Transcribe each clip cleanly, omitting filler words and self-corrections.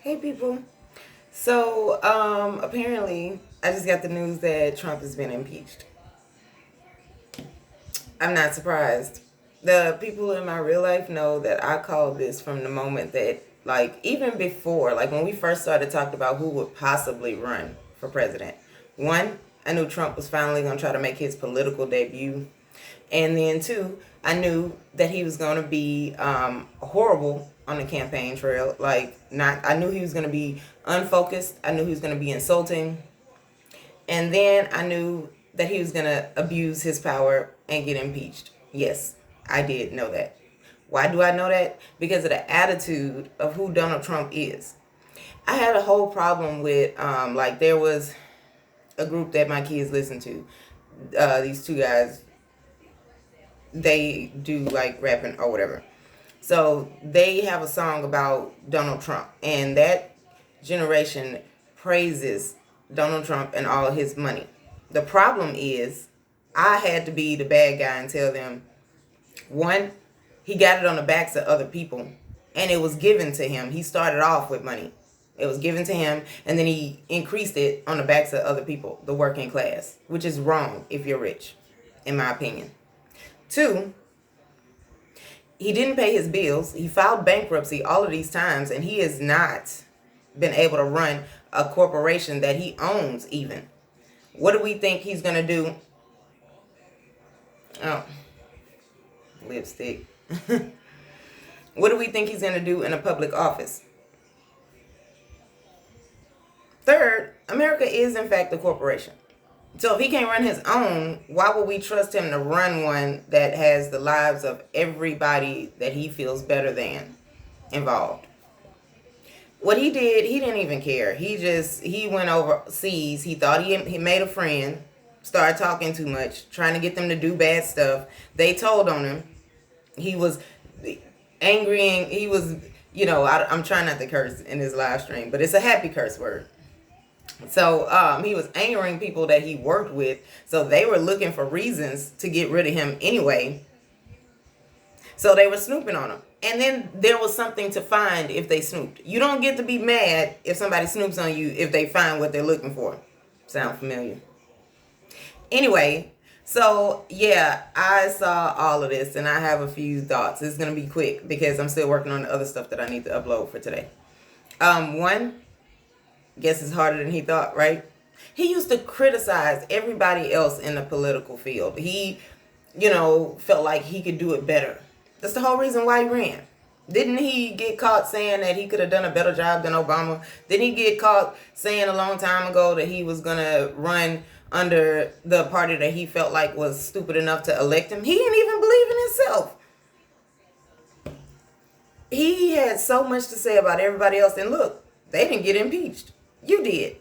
Hey people. So, apparently, I just got the news that Trump has been impeached. I'm not surprised. The people in my real life know that I called this from the moment that, like, even before, like, when we first started talking about who would possibly run for president. One, I knew Trump was finally going to try to make his political debut. And then two, I knew that he was going to be horrible on the campaign trail. I knew he was going to be unfocused. I knew he was going to be insulting. And then I knew that he was going to abuse his power and get impeached. Yes, I did know that. Why do I know that? Because of the attitude of who Donald Trump is. I had a whole problem with, there was a group that my kids listen to. These two guys, they do like rapping or whatever. So they have a song about Donald Trump, and that generation praises Donald Trump and all his money. The problem is, I had to be the bad guy and tell them, one, he got it on the backs of other people, and it was given to him. He started off with money. It was given to him, and then he increased it on the backs of other people, the working class, which is wrong if you're rich, in my opinion. Two, he didn't pay his bills. He filed bankruptcy all of these times, and he has not been able to run a corporation that he owns even. What do we think he's going to do? Oh, lipstick. What do we think he's going to do in a public office? Third, America is in fact a corporation. So if he can't run his own, why would we trust him to run one that has the lives of everybody that he feels better than involved? What he did, he didn't even care. He went overseas. He thought he made a friend, started talking too much, trying to get them to do bad stuff. They told on him. He was angry, and he was, I'm trying not to curse in this live stream, but it's a happy curse word. So he was angering people that he worked with. So they were looking for reasons to get rid of him anyway. So they were snooping on him. And then there was something to find if they snooped. You don't get to be mad if somebody snoops on you if they find what they're looking for. Sound familiar? Anyway, so yeah, I saw all of this and I have a few thoughts. It's going to be quick because I'm still working on the other stuff that I need to upload for today. One, guess it's harder than he thought, right? He used to criticize everybody else in the political field. He, felt like he could do it better. That's the whole reason why he ran. Didn't he get caught saying that he could have done a better job than Obama? Didn't he get caught saying a long time ago that he was going to run under the party that he felt like was stupid enough to elect him? He didn't even believe in himself. He had so much to say about everybody else. And look, they didn't get impeached. You did.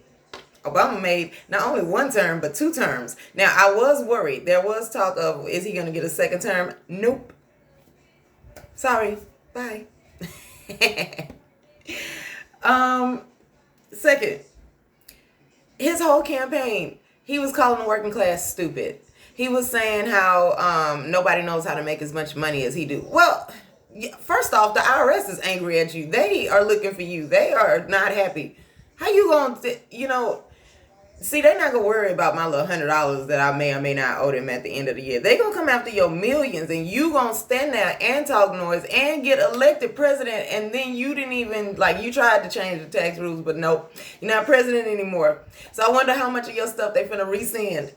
Obama made not only one term, but 2 terms. Now, I was worried. There was talk of, is he going to get a second term? Nope. Sorry. Bye. Second, his whole campaign, he was calling the working class stupid. He was saying how nobody knows how to make as much money as he do. Well, first off, the IRS is angry at you. They are looking for you. They are not happy. How you going to, see, they're not going to worry about my little $100 that I may or may not owe them at the end of the year. They're going to come after your millions, and you going to stand there and talk noise and get elected president, and then you didn't even, you tried to change the tax rules, but nope, you're not president anymore. So I wonder how much of your stuff they finna rescind.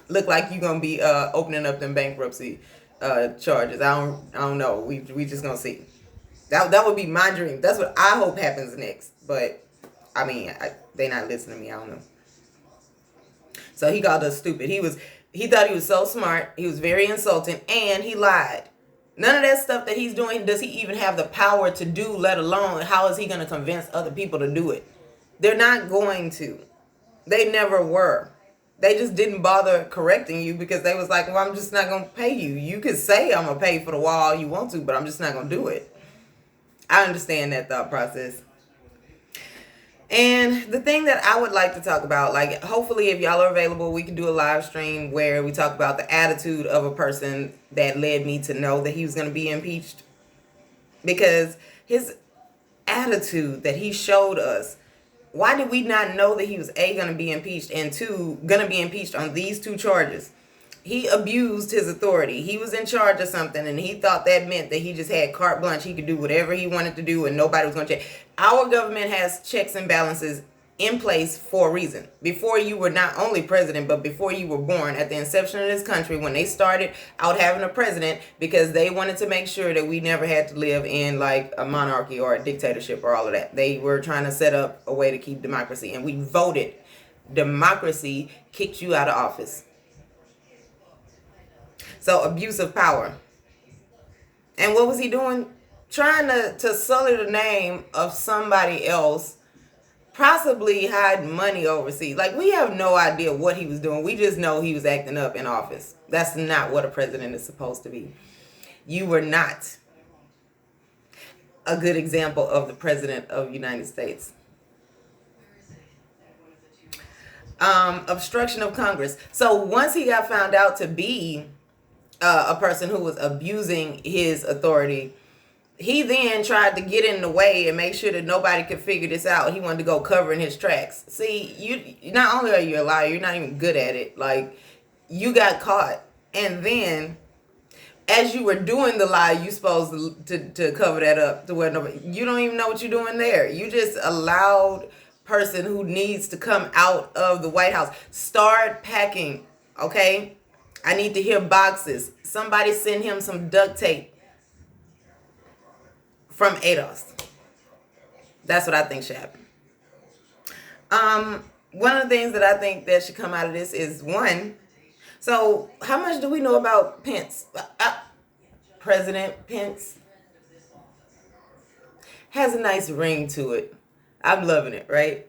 Look like you're going to be opening up them bankruptcy charges. I don't know. We just going to see. That would be my dream. That's what I hope happens next, but I mean, they not listening to me. I don't know. So he called us stupid. He thought he was so smart. He was very insulting, and he lied. None of that stuff that he's doing does he even have the power to do, let alone how is he going to convince other people to do it? They're not going to. They never were. They just didn't bother correcting you because they was like, well, I'm just not going to pay you. You could say I'm going to pay for the wall you want to, but I'm just not going to do it. I understand that thought process. And the thing that I would like to talk about, hopefully if y'all are available, we can do a live stream where we talk about the attitude of a person that led me to know that he was going to be impeached. Because his attitude that he showed us, why did we not know that he was A, going to be impeached, and two, going to be impeached on these two charges? He abused his authority. He was in charge of something, and he thought that meant that he just had carte blanche. He could do whatever he wanted to do, and nobody was going to check. Our government has checks and balances in place for a reason. Before you were not only president, but before you were born, at the inception of this country, when they started out having a president, because they wanted to make sure that we never had to live in like a monarchy or a dictatorship or all of that. They were trying to set up a way to keep democracy, and we voted. Democracy kicked you out of office. So abuse of power. And what was he doing? Trying to sully the name of somebody else, possibly hiding money overseas. Like, we have no idea what he was doing. We just know he was acting up in office. That's not what a president is supposed to be. You were not a good example of the president of the United States. Obstruction of Congress. So once he got found out to be a person who was abusing his authority, he then tried to get in the way and make sure that nobody could figure this out. He wanted to go covering his tracks. See, you not only are you a liar, you're not even good at it. Like, you got caught, and then as you were doing the lie, you supposed to cover that up to where nobody. You don't even know what you're doing there. You just allowed person who needs to come out of the White House. Start packing, okay? I need to hear boxes. Somebody send him some duct tape from ADOS. That's what I think should happen. One of the things that I think that should come out of this is, one, so how much do we know about Pence? President Pence has a nice ring to it. I'm loving it, right?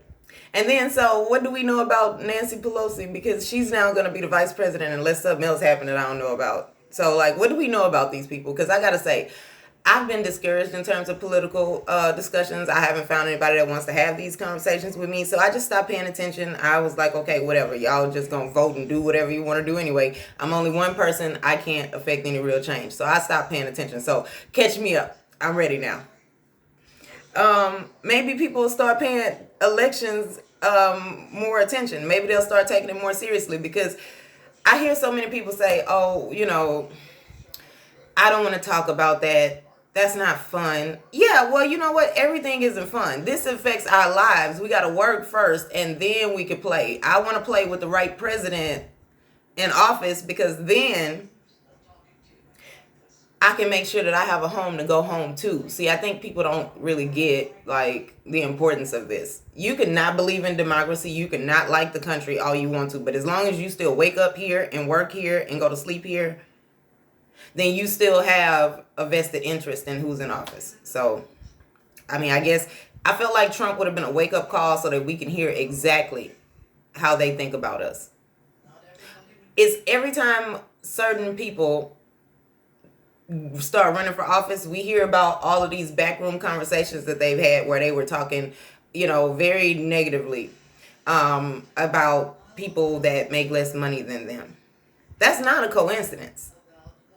And then, so what do we know about Nancy Pelosi? Because she's now going to be the vice president unless something else happened that I don't know about. So, like, what do we know about these people? Because I got to say, I've been discouraged in terms of political discussions. I haven't found anybody that wants to have these conversations with me. So I just stopped paying attention. I was like, okay, whatever. Y'all just going to vote and do whatever you want to do anyway. I'm only one person. I can't affect any real change. So I stopped paying attention. So catch me up. I'm ready now. Maybe people will start paying elections more attention. Maybe they'll start taking it more seriously, because I hear so many people say, oh, you know, I don't want to talk about that. That's not fun. Yeah, well, you know what? Everything isn't fun. This affects our lives. We got to work first, and then we can play. I want to play with the right president in office, because then I can make sure that I have a home to go home to. See, I think people don't really get, like, the importance of this. You can not believe in democracy. You can not like the country all you want to. But as long as you still wake up here and work here and go to sleep here, then you still have a vested interest in who's in office. So, I mean, I guess I felt like Trump would have been a wake-up call so that we can hear exactly how they think about us. It's every time certain people start running for office, we hear about all of these backroom conversations that they've had where they were talking, you know, very negatively about people that make less money than them. That's not a coincidence.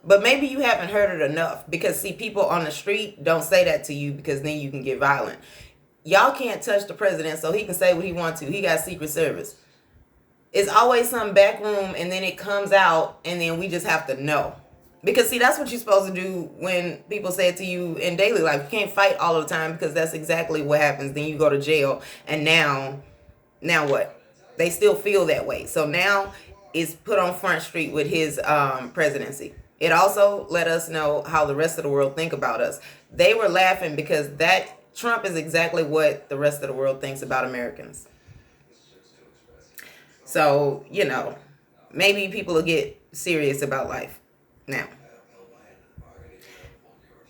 But maybe you haven't heard it enough, because, see, people on the street don't say that to you, because then you can get violent. Y'all can't touch the president, so he can say what he wants to. He got Secret Service. It's always some back room, and then it comes out, and then we just have to know. Because, see, that's what you're supposed to do when people say it to you in daily life. You can't fight all the time, because that's exactly what happens. Then you go to jail, and now what? They still feel that way. So now it's put on Front Street with his presidency. It also let us know how the rest of the world think about us. They were laughing because that Trump is exactly what the rest of the world thinks about Americans. So, you know, maybe people will get serious about life now.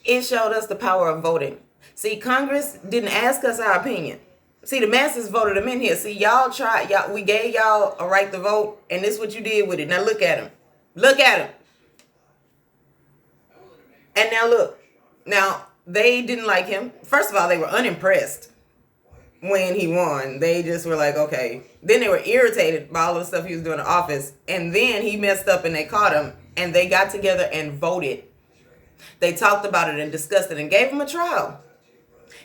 It showed us the power of voting. See, Congress didn't ask us our opinion. See, the masses voted them in here. See, we gave y'all a right to vote, and this is what you did with it. Now look at them. Look at them. And now look, now they didn't like him. First of all, they were unimpressed when he won. They just were like, okay. Then they were irritated by all the stuff he was doing in office. And then he messed up and they caught him, and they got together and voted. They talked about it and discussed it and gave him a trial.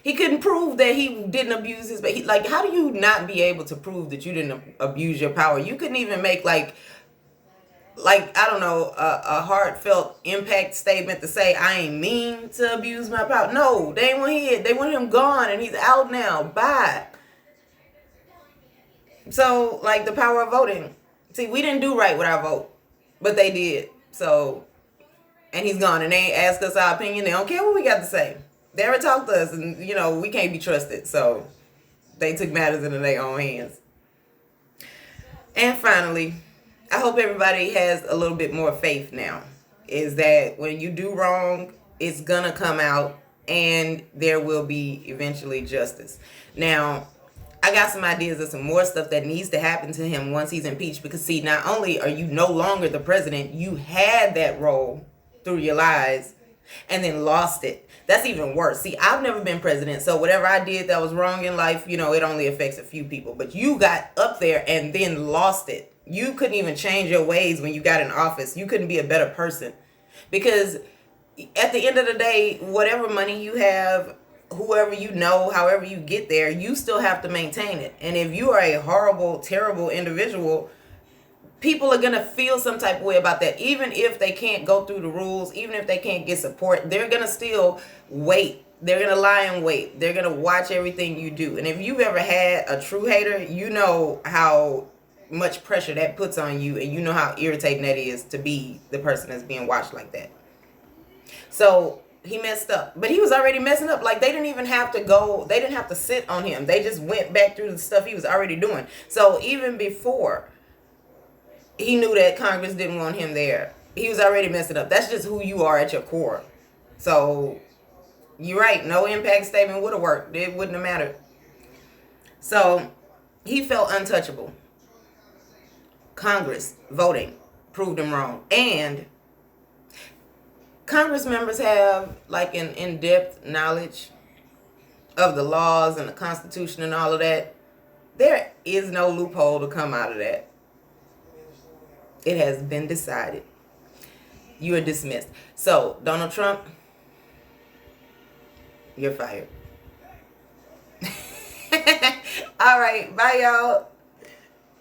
He couldn't prove that he didn't abuse his. Like, how do you not be able to prove that you didn't abuse your power? You couldn't even make like I don't know, a heartfelt impact statement to say I ain't mean to abuse my power. No, they ain't want him. They want him gone, and he's out now. Bye. So, like, the power of voting. See, we didn't do right with our vote, but they did. So, and he's gone, and they ain't asked us our opinion. They don't care what we got to say. They ever talked to us, and we can't be trusted. So, they took matters into their own hands. And finally, I hope everybody has a little bit more faith now. Is that when you do wrong, it's gonna come out, and there will be eventually justice. Now, I got some ideas of some more stuff that needs to happen to him once he's impeached. Because, see, not only are you no longer the president, you had that role through your lies and then lost it. That's even worse. See, I've never been president, so whatever I did that was wrong in life, it only affects a few people. But you got up there and then lost it. You couldn't even change your ways when you got in office. You couldn't be a better person. Because at the end of the day, whatever money you have, whoever however you get there, you still have to maintain it. And if you are a horrible, terrible individual, people are going to feel some type of way about that. Even if they can't go through the rules, even if they can't get support, they're going to still wait. They're going to lie and wait. They're going to watch everything you do. And if you've ever had a true hater, you know how much pressure that puts on you, and you know how irritating that is to be the person that's being watched like that. So he messed up, but he was already messing up. Like, they didn't even have to go, they didn't have to sit on him. They just went back through the stuff he was already doing. So even before he knew that Congress didn't want him there, he was already messing up. That's just who you are at your core. So you're right, no impact statement would have worked. It wouldn't have mattered. So he felt untouchable. Congress voting proved him wrong. And Congress members have like an in-depth knowledge of the laws and the Constitution and all of that. There is no loophole to come out of that. It has been decided. You are dismissed. So, Donald Trump, you're fired. All right. Bye, y'all.